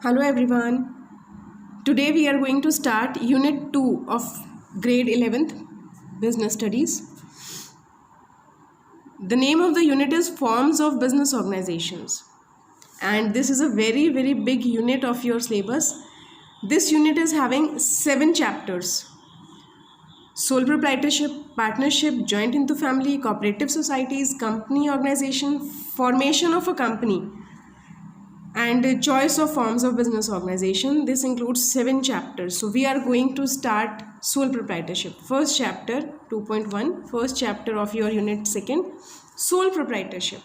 Hello everyone. Today we are going to start Unit 2 of Grade 11th Business Studies. The name of the unit is Forms of Business Organizations. And this is a very big unit of your syllabus. This unit is having 7 chapters. Sole proprietorship, partnership, joint into family, cooperative societies, company organization, formation of a company, and choice of forms of business organization. This includes 7 chapters. So we are going to start sole proprietorship. First chapter 2.1, first chapter of your unit 2nd, sole proprietorship.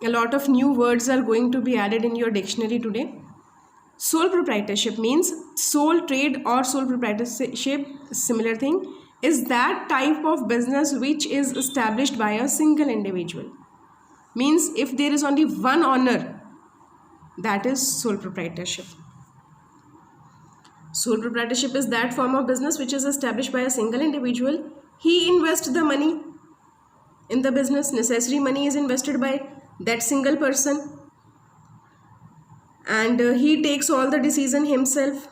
A lot of new words are going to be added in your dictionary today. Sole proprietorship means sole trade or sole proprietorship, similar thing, is that type of business which is established by a single individual. Means if there is only one owner, that is sole proprietorship. Sole proprietorship is that form of business which is established by a single individual. He invests the money in the business. Necessary money is invested by that single person, and he takes all the decision himself,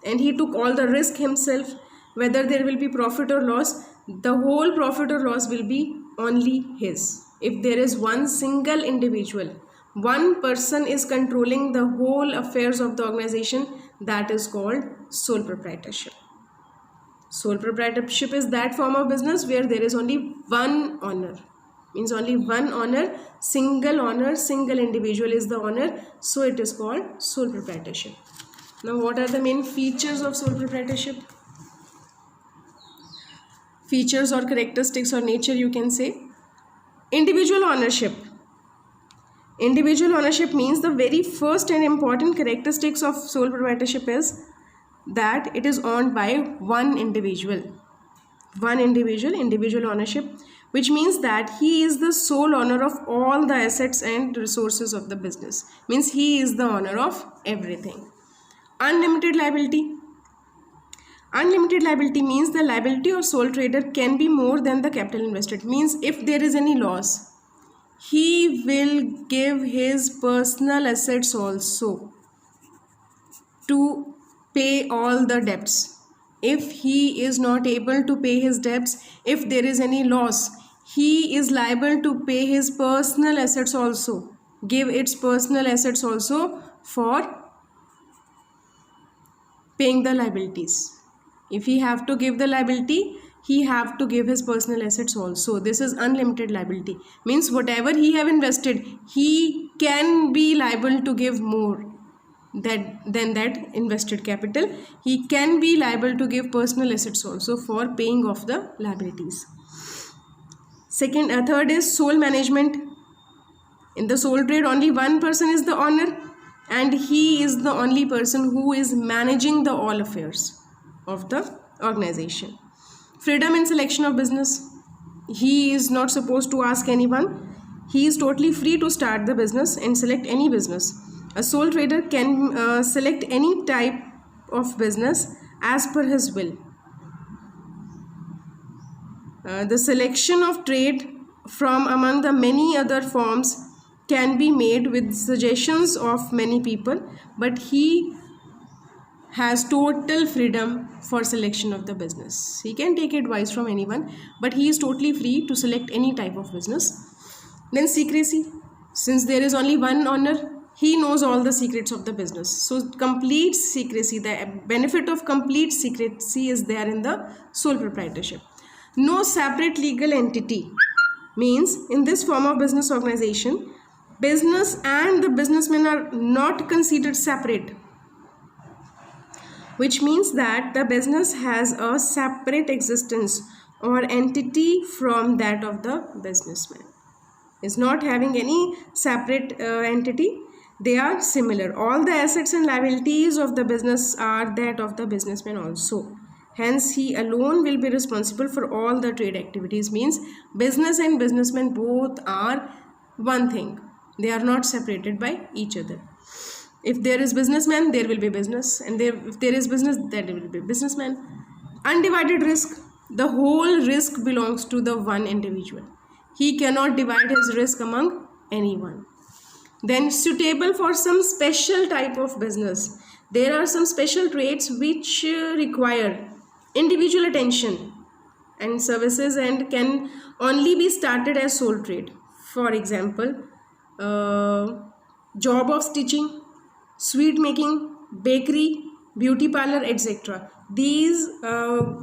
and he took all the risk himself. Whether there will be profit or loss, the whole profit or loss will be only his. If there is one single individual, one person is controlling the whole affairs of the organization, that is called sole proprietorship. Sole proprietorship is that form of business where there is only one owner. Means only one owner, single individual is the owner, so it is called sole proprietorship. Now what are the main features of sole proprietorship? Features or characteristics or nature, you can say. Individual ownership. Individual ownership means the very first and important characteristics of sole proprietorship is that it is owned by one individual. Individual ownership, which means that he is the sole owner of all the assets and resources of the business. Means he is the owner of everything. Unlimited liability. Unlimited liability means the liability of sole trader can be more than the capital invested. Means if there is any loss, he will give his personal assets also to pay all the debts. If he is not able to pay his debts, if there is any loss, he is liable to pay his personal assets also, give its personal assets also for paying the liabilities. If he have to give the liability, he have to give his personal assets also. This is unlimited liability. Means whatever he have invested, he can be liable to give more than that invested capital. He can be liable to give personal assets also for paying off the liabilities. Third is sole management. In the sole trade, only one person is the owner, and he is the only person who is managing the all affairs of the organization. Freedom in selection of business. He is not supposed to ask anyone. He is totally free to start the business and select any business. A sole trader can select any type of business as per his will. The selection of trade from among the many other forms can be made with suggestions of many people, but he has total freedom for selection of the business. He can take advice from anyone, but he is totally free to select any type of business. Then secrecy. Since there is only one owner, he knows all the secrets of the business. So complete secrecy, the benefit of complete secrecy is there in the sole proprietorship. No separate legal entity. Means in this form of business organization, business and the businessmen are not considered separate, which means that the business has a separate existence or entity from that of the businessman. Is not having any separate entity. They are similar. All the assets and liabilities of the business are that of the businessman also. Hence, he alone will be responsible for all the trade activities. Means business and businessman both are one thing. They are not separated by each other. If there is businessman, there will be business, and if there is business, there will be businessman. Undivided risk. The whole risk belongs to the one individual. He cannot divide his risk among anyone. Then suitable for some special type of business. There are some special traits which require individual attention and services and can only be started as sole trade. For example, job of stitching, sweet making, bakery, beauty parlor, etc. These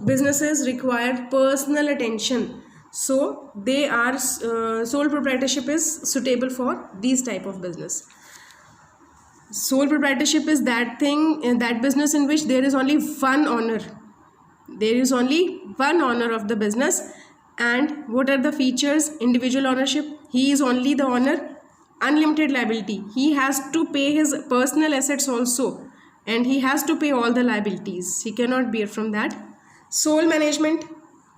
businesses require personal attention, so they are sole proprietorship is suitable for these type of business. Sole proprietorship is that thing in that business in which there is only one owner. There is only one owner of the business. And what are the features? Individual ownership. He is only the owner. Unlimited liability. He has to pay his personal assets also, and he has to pay all the liabilities. He cannot bear from that. Sole management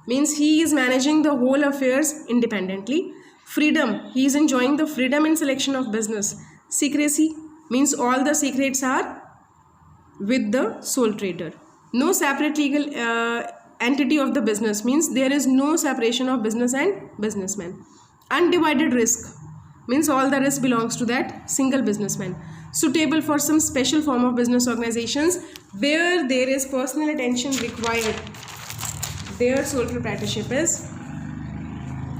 means he is managing the whole affairs independently. Freedom. He is enjoying the freedom in selection of business. Secrecy means all the secrets are with the sole trader. No separate legal entity of the business means there is no separation of business and businessman. Undivided risk means all the risk belongs to that single businessman. Suitable for some special form of business organizations where there is personal attention required. Their sole proprietorship is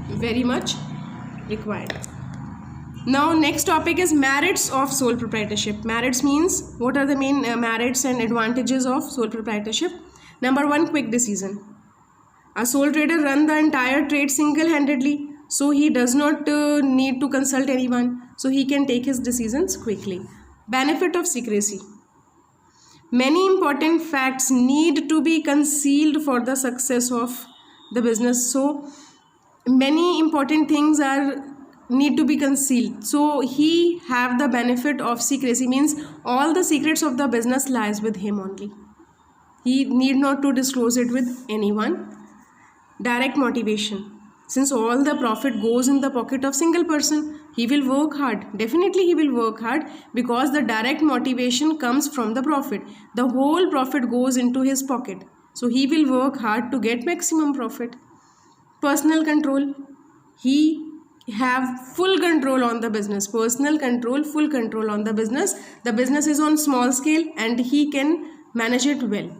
very much required. Now next topic is merits of sole proprietorship. Merits means what are the main merits and advantages of sole proprietorship? Number one, quick decision. A sole trader runs the entire trade single-handedly, so he does not need to consult anyone, so he can take his decisions quickly. Benefit of secrecy. Many important facts need to be concealed for the success of the business, so many important things need to be concealed, so he have the benefit of secrecy means all the secrets of the business lies with him only. He need not to disclose it with anyone. Direct motivation. Since all the profit goes in the pocket of single person, he will work hard. Definitely he will work hard because the direct motivation comes from the profit. The whole profit goes into his pocket. So he will work hard to get maximum profit. Personal control. He have full control on the business. Personal control, full control on the business. The business is on small scale and he can manage it well.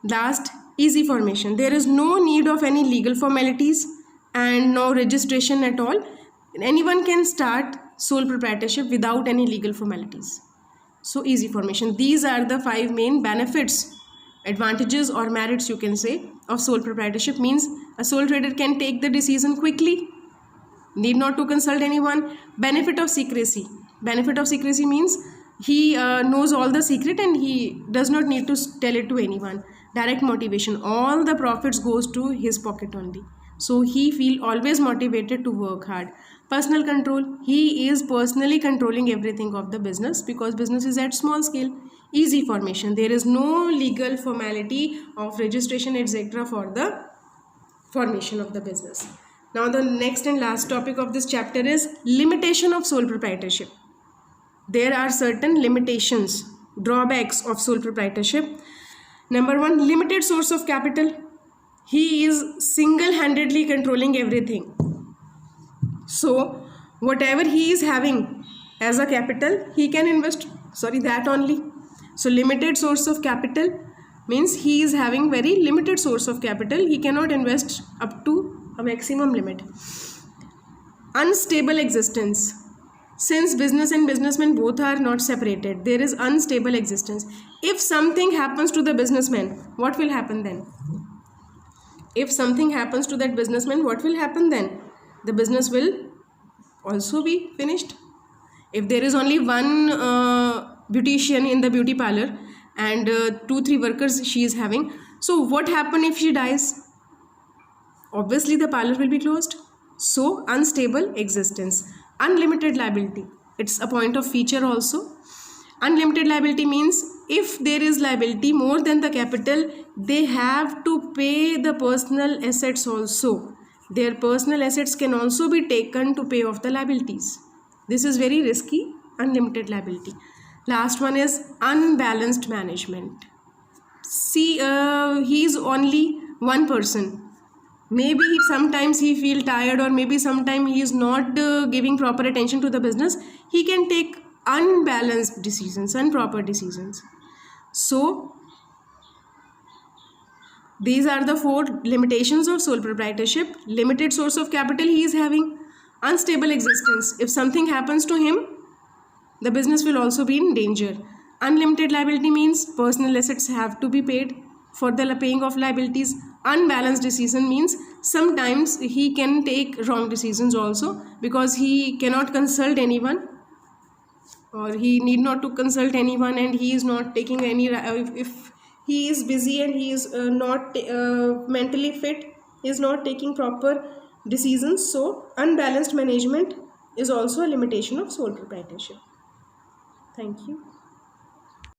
Last, easy formation. There is no need of any legal formalities and no registration at all. Anyone can start sole proprietorship without any legal formalities. So easy formation. These are the 5 main benefits, advantages or merits you can say of sole proprietorship. Means a sole trader can take the decision quickly, need not to consult anyone. Benefit of secrecy. Benefit of secrecy means he knows all the secret and he does not need to tell it to anyone. Direct motivation. All the profits goes to his pocket only. So he feel always motivated to work hard. Personal control. He is personally controlling everything of the business because business is at small scale. Easy formation. There is no legal formality of registration etc. for the formation of the business. Now the next and last topic of this chapter is limitation of sole proprietorship. There are certain limitations, drawbacks of sole proprietorship. Number 1, limited source of capital. He is single-handedly controlling everything. So whatever he is having as a capital, he can invest, that only. So limited source of capital means he is having very limited source of capital. He cannot invest up to a maximum limit. Unstable existence. Since business and businessman both are not separated, there is unstable existence. If something happens to the businessman, what will happen then? If something happens to that businessman, what will happen then? The business will also be finished. If there is only one beautician in the beauty parlor and 2-3 workers she is having, so what happen if she dies? Obviously the parlor will be closed. So unstable existence. Unlimited liability. It's a point of feature also. Unlimited liability means if there is liability more than the capital, they have to pay the personal assets also. Their personal assets can also be taken to pay off the liabilities. This is very risky. Unlimited liability. Last one is unbalanced management. See, he is only one person. Maybe sometimes he feel tired or maybe sometimes he is not giving proper attention to the business. he can take unbalanced decisions, improper decisions. So these are the 4 limitations of sole proprietorship. Limited source of capital he is having. Unstable existence. If something happens to him, the business will also be in danger. Unlimited liability means personal assets have to be paid for the paying of liabilities. Unbalanced decision means sometimes he can take wrong decisions also, because he cannot consult anyone, or he need not to consult anyone, and he is not taking any, if he is busy and he is not mentally fit, he is not taking proper decisions. So unbalanced management is also a limitation of sole proprietorship. Thank you.